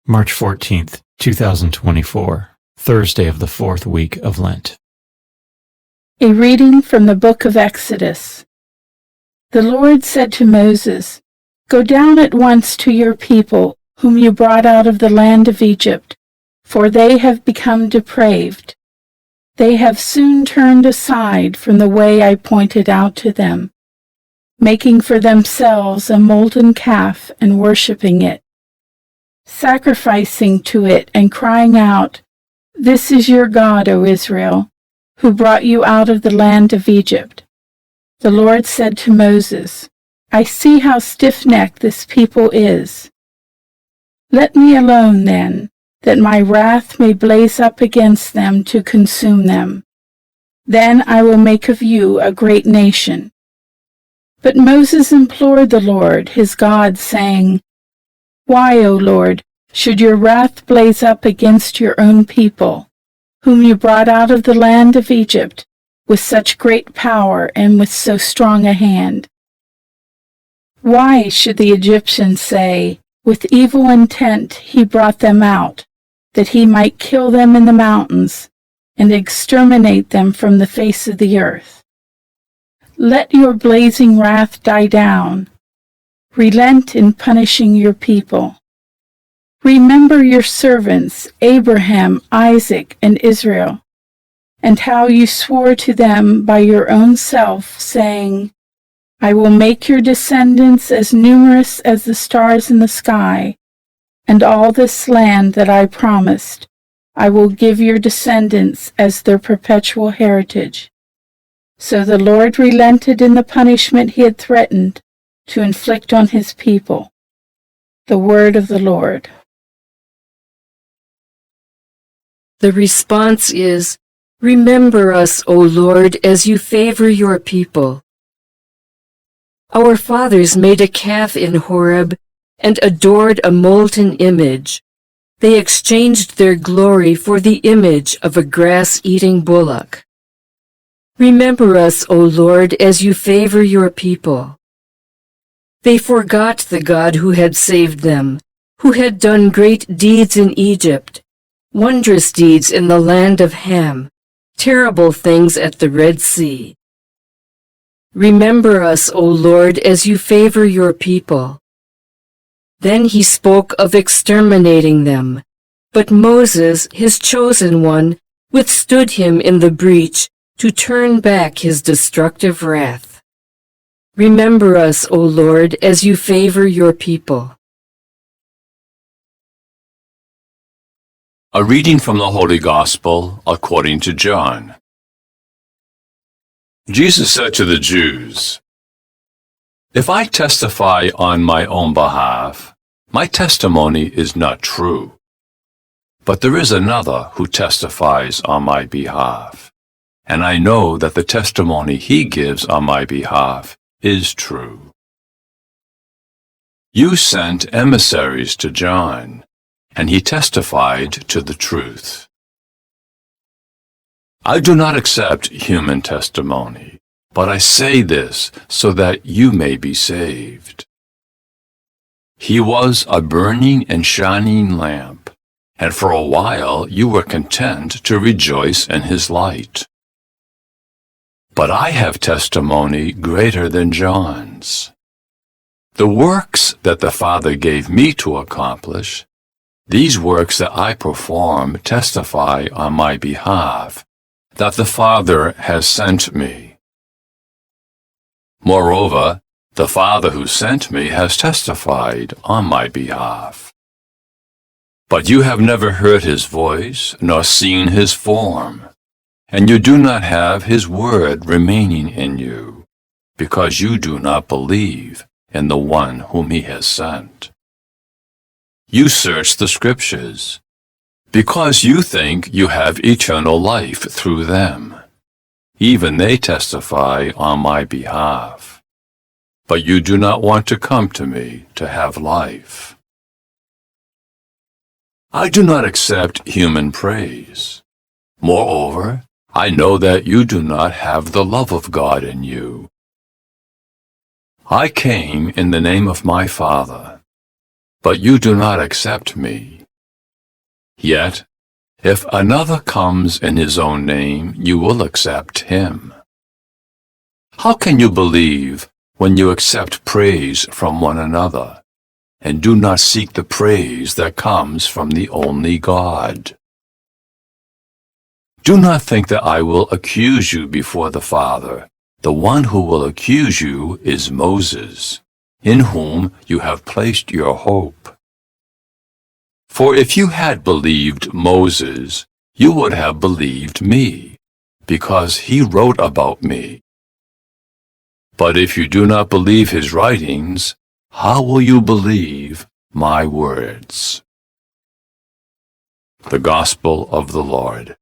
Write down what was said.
March 14th, 2024, Thursday of the fourth week of Lent. A reading from the book of Exodus. The Lord said to Moses, "Go down at once to your people, whom you brought out of the land of Egypt, for they have become depraved. They have soon turned aside from the way I pointed out to them, making for themselves a molten calf and worshipping it, sacrificing to it and crying out, 'This is your God, O Israel, who brought you out of the land of Egypt.' The Lord said to Moses, 'I see how stiff-necked this people is. Let me alone then, that my wrath may blaze up against them to consume them. Then I will make of you a great nation.' But Moses implored the Lord, his God, saying, 'Why, O Lord, should your wrath blaze up against your own people, whom you brought out of the land of Egypt with such great power and with so strong a hand? Why should the Egyptians say, with evil intent he brought them out, that he might kill them in the mountains and exterminate them from the face of the earth? Let your blazing wrath die down. Relent in punishing your people. Remember your servants, Abraham, Isaac, and Israel, and how you swore to them by your own self, saying, 'I will make your descendants as numerous as the stars in the sky, and all this land that I promised, I will give your descendants as their perpetual heritage.' So the Lord relented in the punishment he had threatened to inflict on his people." The word of the Lord. The response is, "Remember us, O Lord, as you favor your people." Our fathers made a calf in Horeb and adored a molten image. They exchanged their glory for the image of a grass-eating bullock. Remember us, O Lord, as you favor your people. They forgot the God who had saved them, who had done great deeds in Egypt, wondrous deeds in the land of Ham, terrible things at the Red Sea. Remember us, O Lord, as you favor your people. Then he spoke of exterminating them, but Moses, his chosen one, withstood him in the breach to turn back his destructive wrath. Remember us, O Lord, as you favor your people. A reading from the Holy Gospel according to John. Jesus said to the Jews, "If I testify on my own behalf, my testimony is not true. But there is another who testifies on my behalf, and I know that the testimony he gives on my behalf is true. You sent emissaries to John, and he testified to the truth. I do not accept human testimony, but I say this so that you may be saved. He was a burning and shining lamp, and for a while you were content to rejoice in his light. But I have testimony greater than John's. The works that the Father gave me to accomplish, these works that I perform testify on my behalf that the Father has sent me. Moreover, the Father who sent me has testified on my behalf. But you have never heard his voice nor seen his form, and you do not have his word remaining in you, because you do not believe in the one whom he has sent. You search the Scriptures, because you think you have eternal life through them. Even they testify on my behalf. But you do not want to come to me to have life. I do not accept human praise. Moreover, I know that you do not have the love of God in you. I came in the name of my Father, but you do not accept me. Yet, if another comes in his own name, you will accept him. How can you believe when you accept praise from one another, and do not seek the praise that comes from the only God? Do not think that I will accuse you before the Father. The one who will accuse you is Moses, in whom you have placed your hope. For if you had believed Moses, you would have believed me, because he wrote about me. But if you do not believe his writings, how will you believe my words? The Gospel of the Lord.